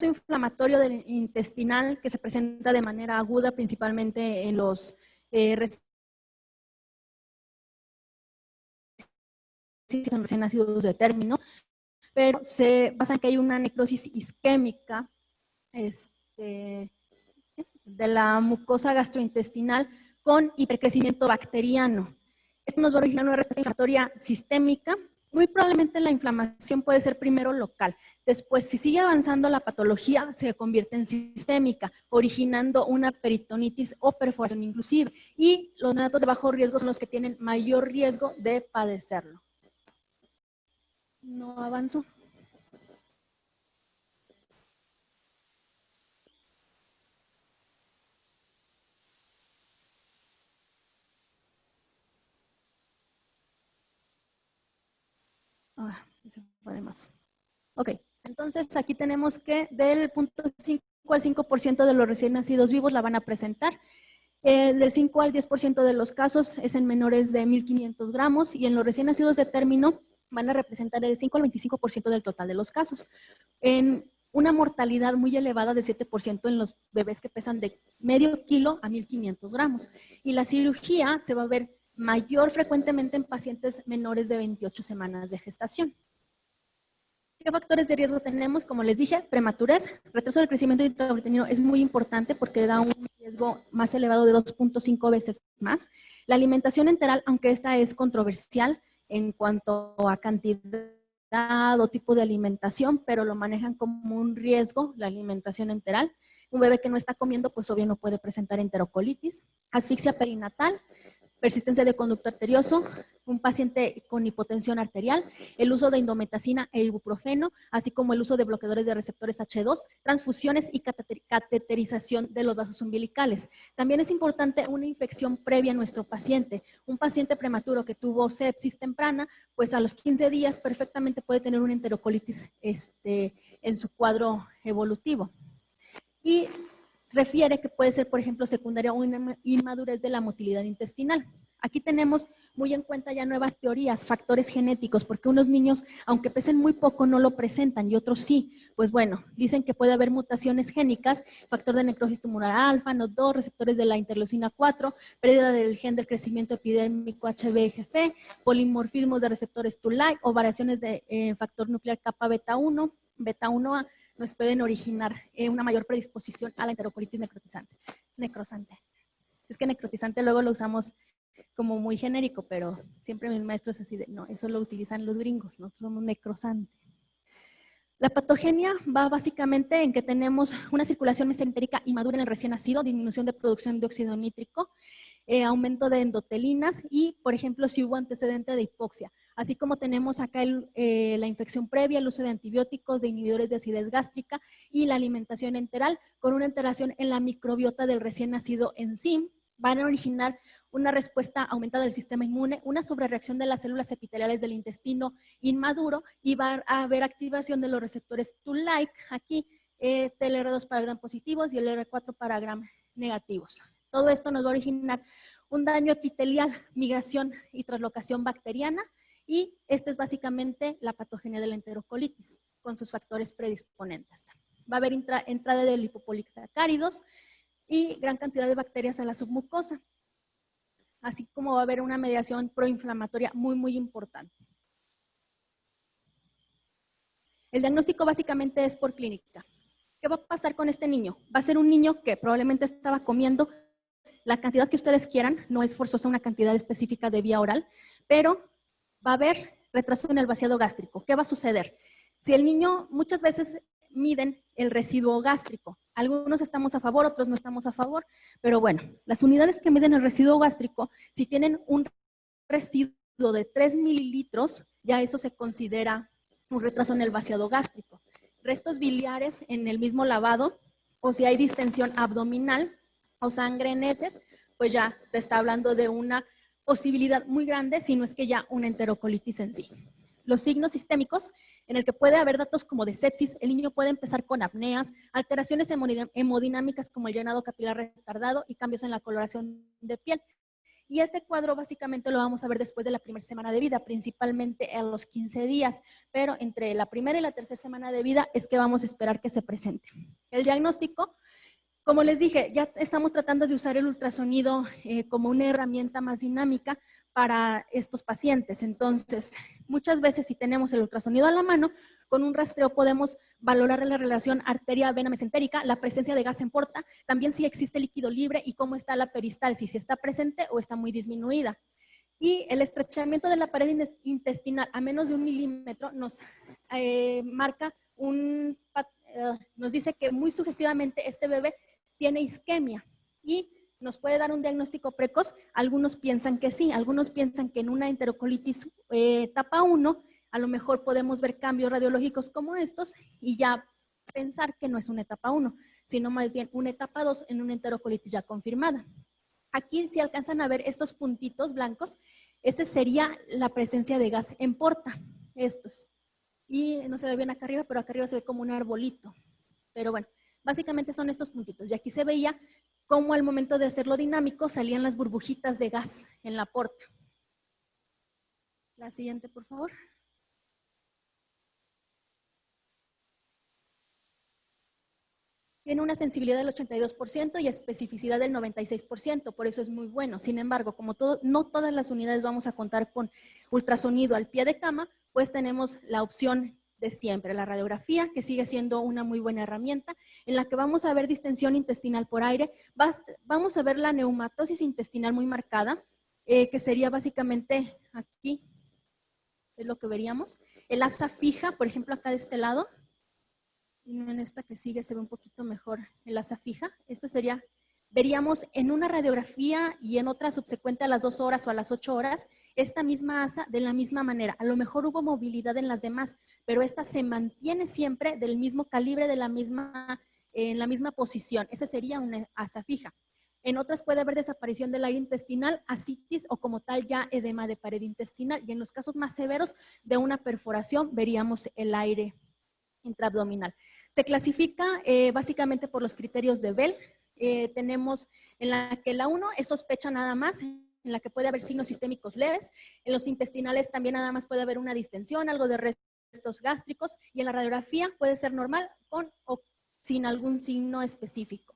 inflamatorio del intestinal que se presenta de manera aguda, principalmente en los recién nacidos de término, pero se basa en que hay una necrosis isquémica de la mucosa gastrointestinal con hipercrecimiento bacteriano. Esto nos va a originar una respuesta inflamatoria sistémica. Muy probablemente la inflamación puede ser primero local. Después, si sigue avanzando la patología, se convierte en sistémica, originando una peritonitis o perforación inclusive. Y los neonatos de bajo riesgo son los que tienen mayor riesgo de padecerlo. No avanzo. Se puede más. Ok, entonces aquí tenemos que del 0.5 al 5% de los recién nacidos vivos la van a presentar. Del 5 al 10% de los casos es en menores de 1.500 gramos y en los recién nacidos de término van a representar el 5 al 25% del total de los casos. En una mortalidad muy elevada de 7% en los bebés que pesan de medio kilo a 1.500 gramos. Y la cirugía se va a ver mayor frecuentemente en pacientes menores de 28 semanas de gestación. ¿Qué factores de riesgo tenemos? Como les dije, prematurez, retraso del crecimiento intrauterino es muy importante porque da un riesgo más elevado de 2.5 veces más. La alimentación enteral, aunque esta es controversial en cuanto a cantidad o tipo de alimentación, pero lo manejan como un riesgo, la alimentación enteral. Un bebé que no está comiendo, pues obvio no puede presentar enterocolitis. Asfixia perinatal, persistencia de conducto arterioso, un paciente con hipotensión arterial, el uso de indometacina e ibuprofeno, así como el uso de bloqueadores de receptores H2, transfusiones y cateterización de los vasos umbilicales. También es importante una infección previa a nuestro paciente. Un paciente prematuro que tuvo sepsis temprana, pues a los 15 días perfectamente puede tener una enterocolitis en su cuadro evolutivo. Y refiere que puede ser, por ejemplo, secundaria o una inmadurez de la motilidad intestinal. Aquí tenemos muy en cuenta ya nuevas teorías, factores genéticos, porque unos niños, aunque pesen muy poco, no lo presentan y otros sí. Pues bueno, dicen que puede haber mutaciones génicas, factor de necrosis tumoral alfa, NOD2, receptores de la interleucina 4, pérdida del gen del crecimiento epidérmico HBGF, polimorfismos de receptores TOL-like o variaciones de factor nuclear kappa beta 1, beta 1A, nos pueden originar una mayor predisposición a la enterocolitis necrosante. Es que necrotizante luego lo usamos como muy genérico, pero siempre mis maestros así de, no, eso lo utilizan los gringos, nosotros somos necrosante. La patogenia va básicamente en que tenemos una circulación mesentérica inmadura en el recién nacido, disminución de producción de óxido nítrico, aumento de endotelinas y, por ejemplo, si hubo antecedente de hipoxia. Así como tenemos acá la infección previa, el uso de antibióticos, de inhibidores de acidez gástrica y la alimentación enteral, con una alteración en la microbiota del recién nacido en sí, van a originar una respuesta aumentada del sistema inmune, una sobrereacción de las células epiteliales del intestino inmaduro y va a haber activación de los receptores TOL-like, aquí TLR2 para gram positivos y el R4 para gram negativos. Todo esto nos va a originar un daño epitelial, migración y traslocación bacteriana, y esta es básicamente la patogenia de la enterocolitis, con sus factores predisponentes. Va a haber entrada de lipopolisacáridos y gran cantidad de bacterias en la submucosa, así como va a haber una mediación proinflamatoria muy importante. El diagnóstico básicamente es por clínica. ¿Qué va a pasar con este niño? Va a ser un niño que probablemente estaba comiendo la cantidad que ustedes quieran, no es forzosa una cantidad específica de vía oral, pero va a haber retraso en el vaciado gástrico. ¿Qué va a suceder? Si el niño, muchas veces miden el residuo gástrico. Algunos estamos a favor, otros no estamos a favor, pero bueno, las unidades que miden el residuo gástrico, si tienen un residuo de 3 mililitros, ya eso se considera un retraso en el vaciado gástrico. Restos biliares en el mismo lavado, o si hay distensión abdominal o sangre en heces, pues ya te está hablando de una posibilidad muy grande, si no es que ya una enterocolitis en sí. Los signos sistémicos, en el que puede haber datos como de sepsis, el niño puede empezar con apneas, alteraciones hemodinámicas como el llenado capilar retardado y cambios en la coloración de piel. Y este cuadro básicamente lo vamos a ver después de la primera semana de vida, principalmente a los 15 días, pero entre la primera y la tercera semana de vida es que vamos a esperar que se presente. El diagnóstico, como les dije, ya estamos tratando de usar el ultrasonido como una herramienta más dinámica para estos pacientes. Entonces, muchas veces si tenemos el ultrasonido a la mano, con un rastreo podemos valorar la relación arteria-vena mesentérica, la presencia de gas en porta, también si existe líquido libre y cómo está la peristalsis, si está presente o está muy disminuida. Y el estrechamiento de la pared intestinal a menos de 1 milímetro nos marca nos dice que muy sugestivamente este bebé tiene isquemia y nos puede dar un diagnóstico precoz. Algunos piensan que sí, algunos piensan que en una enterocolitis etapa 1 a lo mejor podemos ver cambios radiológicos como estos y ya pensar que no es una etapa 1, sino más bien una etapa 2 en una enterocolitis ya confirmada. Aquí si alcanzan a ver estos puntitos blancos, esa sería la presencia de gas en porta, estos. Y no se ve bien acá arriba, pero acá arriba se ve como un arbolito. Pero bueno, básicamente son estos puntitos. Y aquí se veía cómo al momento de hacerlo dinámico salían las burbujitas de gas en la porta. La siguiente, por favor. Tiene una sensibilidad del 82% y especificidad del 96%, por eso es muy bueno. Sin embargo, como no todas las unidades vamos a contar con ultrasonido al pie de cama, pues tenemos la opción de siempre, la radiografía, que sigue siendo una muy buena herramienta, en la que vamos a ver distensión intestinal por aire, vamos a ver la neumatosis intestinal muy marcada, que sería básicamente aquí, es lo que veríamos. El asa fija, por ejemplo, acá de este lado, en esta que sigue se ve un poquito mejor el asa fija. Esta sería, veríamos en una radiografía y en otra subsecuente a las 2 horas o a las 8 horas, esta misma asa de la misma manera. A lo mejor hubo movilidad en las demás, pero esta se mantiene siempre del mismo calibre, en la misma posición. Esa sería una asa fija. En otras puede haber desaparición del aire intestinal, ascitis o como tal ya edema de pared intestinal. Y en los casos más severos de una perforación veríamos el aire intraabdominal. Se clasifica básicamente por los criterios de Bell. Tenemos en la que la 1 es sospecha nada más, en la que puede haber signos sistémicos leves. En los intestinales también nada más puede haber una distensión, algo de restos gástricos. Y en la radiografía puede ser normal con o sin algún signo específico.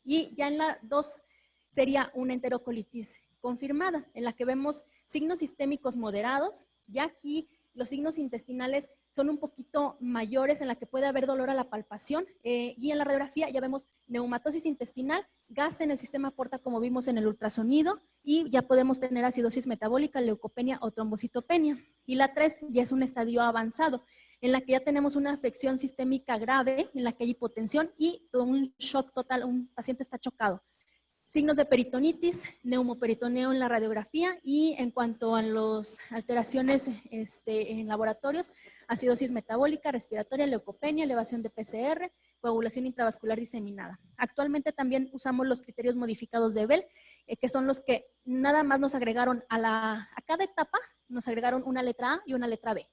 Y ya en la 2 sería una enterocolitis confirmada, en la que vemos signos sistémicos moderados. Ya aquí los signos intestinales son un poquito mayores, en la que puede haber dolor a la palpación, y en la radiografía ya vemos neumatosis intestinal, gas en el sistema porta como vimos en el ultrasonido, y ya podemos tener acidosis metabólica, leucopenia o trombocitopenia. Y la 3 ya es un estadio avanzado, en la que ya tenemos una afección sistémica grave, en la que hay hipotensión y todo un shock total, un paciente está chocado. Signos de peritonitis, neumoperitoneo en la radiografía, y en cuanto a las alteraciones en laboratorios, acidosis metabólica, respiratoria, leucopenia, elevación de PCR, coagulación intravascular diseminada. Actualmente también usamos los criterios modificados de Bell, que son los que nada más nos agregaron a cada etapa, nos agregaron una letra A y una letra B.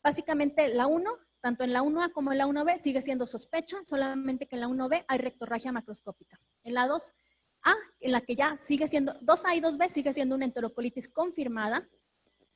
Básicamente la 1, tanto en la 1A como en la 1B sigue siendo sospecha, solamente que en la 1B hay rectorragia macroscópica. En la 2A, en la que ya sigue siendo, 2A y 2B sigue siendo una enterocolitis confirmada.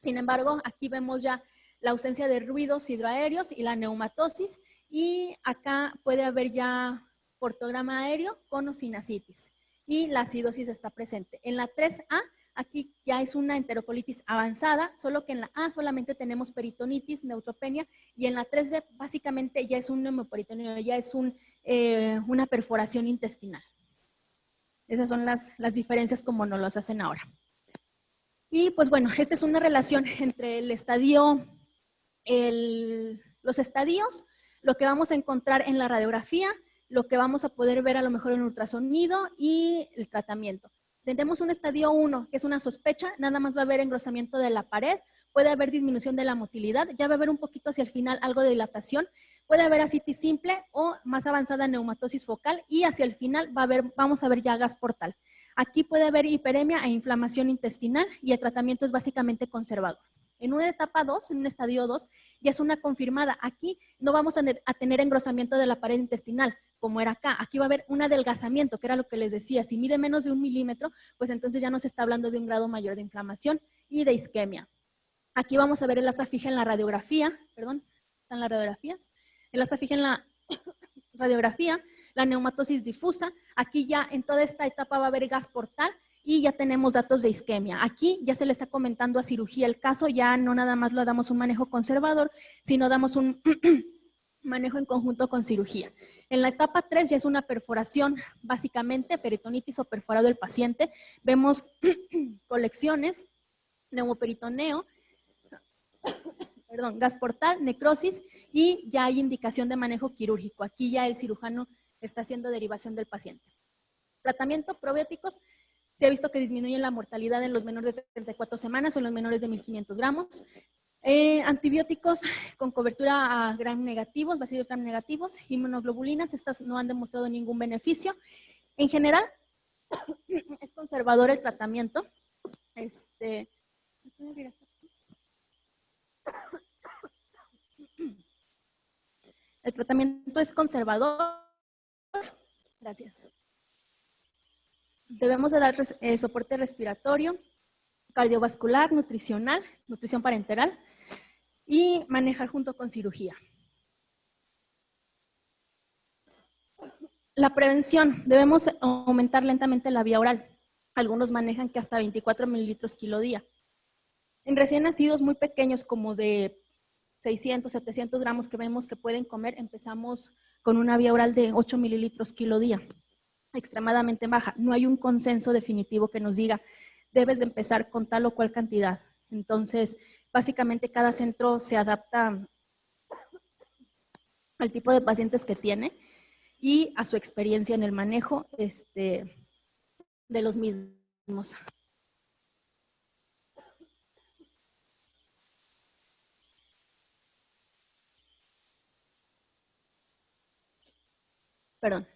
Sin embargo, aquí vemos ya la ausencia de ruidos hidroaéreos y la neumatosis, y acá puede haber ya portograma aéreo con o sin ascitis, y la acidosis está presente. En la 3A, aquí ya es una enterocolitis avanzada, solo que en la A solamente tenemos peritonitis, neutropenia, y en la 3B básicamente ya es un neumoperitoneo, ya es una perforación intestinal. Esas son las diferencias como nos los hacen ahora. Y pues bueno, esta es una relación entre el estadio, los estadios, lo que vamos a encontrar en la radiografía, lo que vamos a poder ver a lo mejor en ultrasonido y el tratamiento. Tenemos un estadio 1, que es una sospecha, nada más va a haber engrosamiento de la pared, puede haber disminución de la motilidad, ya va a haber un poquito hacia el final algo de dilatación, puede haber ascitis simple o más avanzada neumatosis focal, y hacia el final vamos a ver ya gas portal. Aquí puede haber hiperemia e inflamación intestinal, y el tratamiento es básicamente conservador. En una etapa 2, en un estadio 2, ya es una confirmada. Aquí no vamos a tener engrosamiento de la pared intestinal, como era acá. Aquí va a haber un adelgazamiento, que era lo que les decía. Si mide menos de 1 milímetro, pues entonces ya nos está hablando de un grado mayor de inflamación y de isquemia. Aquí vamos a ver el asa fija en la radiografía, perdón, están las radiografías. El asa fija en la radiografía, la neumatosis difusa. Aquí ya en toda esta etapa va a haber gas portal y ya tenemos datos de isquemia. Aquí ya se le está comentando a cirugía el caso, ya no nada más le damos un manejo conservador, sino damos un manejo en conjunto con cirugía. En la etapa 3 ya es una perforación, básicamente peritonitis o perforado del paciente. Vemos colecciones, neumoperitoneo, gas portal, necrosis y ya hay indicación de manejo quirúrgico. Aquí ya el cirujano está haciendo derivación del paciente. Tratamiento probióticos. Se ha visto que disminuye la mortalidad en los menores de 34 semanas o en los menores de 1.500 gramos. Antibióticos con cobertura a gram negativos, bacillus gram negativos, inmunoglobulinas, estas no han demostrado ningún beneficio. En general, es conservador el tratamiento. El tratamiento es conservador. Gracias. Debemos de dar soporte respiratorio, cardiovascular, nutricional, nutrición parenteral y manejar junto con cirugía. La prevención, debemos aumentar lentamente la vía oral. Algunos manejan que hasta 24 mililitros kilo día. En recién nacidos muy pequeños, como de 600, 700 gramos que vemos que pueden comer, empezamos con una vía oral de 8 mililitros kilo día, extremadamente baja. No hay un consenso definitivo que nos diga, debes de empezar con tal o cual cantidad. Entonces, básicamente cada centro se adapta al tipo de pacientes que tiene y a su experiencia en el manejo de los mismos. Perdón.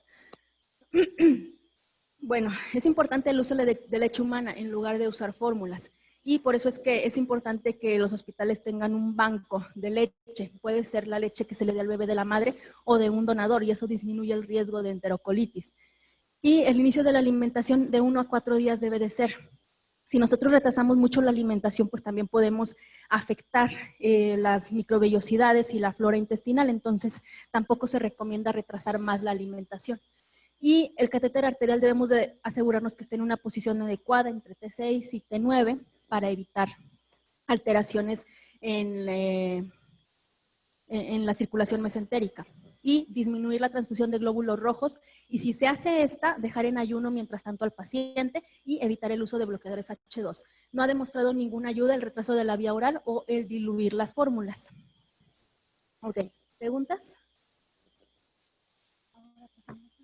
Bueno, es importante el uso de leche humana en lugar de usar fórmulas. Y por eso es que es importante que los hospitales tengan un banco de leche. Puede ser la leche que se le dé al bebé de la madre o de un donador, y eso disminuye el riesgo de enterocolitis. Y el inicio de la alimentación de 1 a 4 días debe de ser. Si nosotros retrasamos mucho la alimentación, pues también podemos afectar las microvellosidades y la flora intestinal. Entonces, tampoco se recomienda retrasar más la alimentación. Y el catéter arterial debemos de asegurarnos que esté en una posición adecuada entre T6 y T9 para evitar alteraciones en la circulación mesentérica y disminuir la transfusión de glóbulos rojos. Y si se hace esta, dejar en ayuno mientras tanto al paciente y evitar el uso de bloqueadores H2. No ha demostrado ninguna ayuda el retraso de la vía oral o el diluir las fórmulas. Ok, ¿preguntas? Ahora pasamos